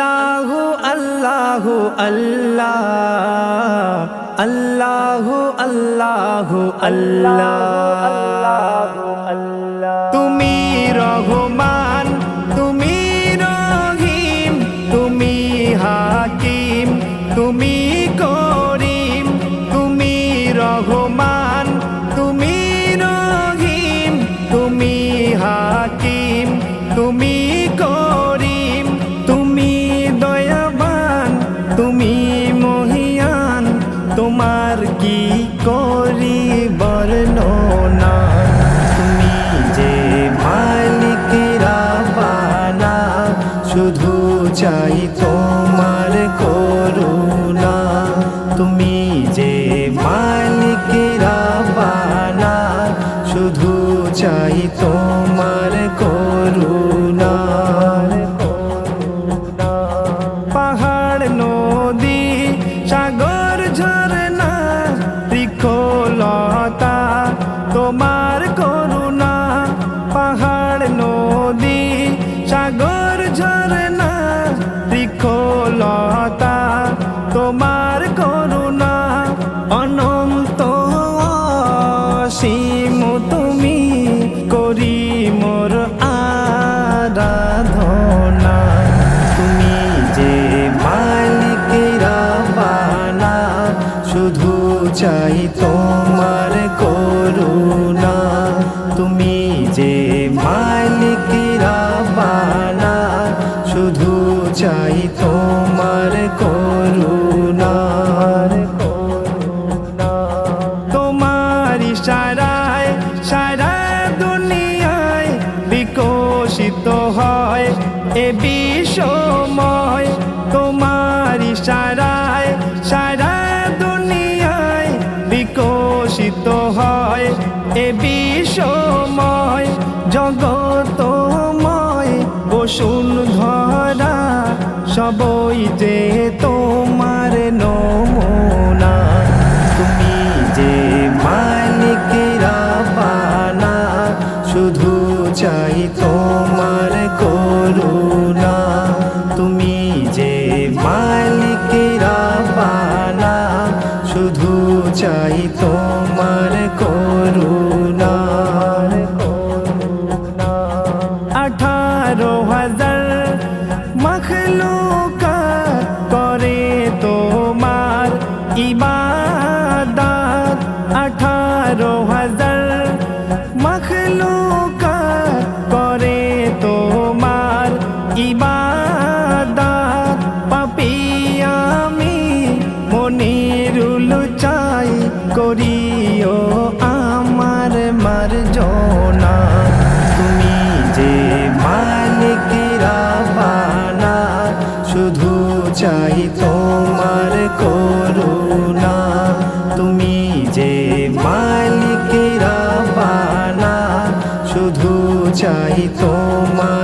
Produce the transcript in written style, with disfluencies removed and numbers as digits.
আল্লাহু আল্লাহু আল্লাহ, আল্লাহু আল্লাহু আল্লাহ। তুমি রহমান, তুমি রহিম, তুমি হাকিম, তুমি করিম। তুমি রহমান, তুমি রহিম, তুমি হাকিম, তুমি করিম। তুমি দয়াবান, তুমি মহিয়ান, তোমার কি করি বর্ণনা। তুমি যে মালিক রাব্বানা, শুধু চাই তোমার করুণা। তুমি যে মালিক রাব্বানা, শুধু চাই তোমার করুণা। পাহাড় নদী সাগর ঝরনা বৃক্ষলতা তোমার করুণা। পাহাড় নদী সাগর ঝরনা বৃক্ষলতা তোমার করুণা। অনন্ত অসীম তুমি, করি মোর আরাধনা। তুমি যে মালিক রাব্বানা, শুধু চাই তোমার করুণা। তুমি যে মালিক রাব্বানা, শুধু চাই তোমার করুণা। তোমার ইশারায় সারা দুনিয়ায় বিকশিত হয় এ বিশ্বময়। তোমার ইশারায় সারা দুনিয়ায় বিকশিত হয় এ বিশ্বময়। জগতময় বসুন্ধরা সবই যে তোমার নমুনা। তুমি যে মালিক রাব্বানা, শুধু চাই তোমার করুণা। তুমি যে মালিক রাব্বানা, শুধু চাই তোমার করুণা। 18,000 মখলুকাত করে তোমার ইবাদত। 18,000 মখলুকাত করে তোমার ইবাদত। পাপী আমি মনিরুল চাই, করিও আমার মার্জনা। তুমি যে মালিক রাব্বানা, শুধু চাই তোমার করুণা। তুমি যে মালিক রাব্বানা, শুধু চাই তোমার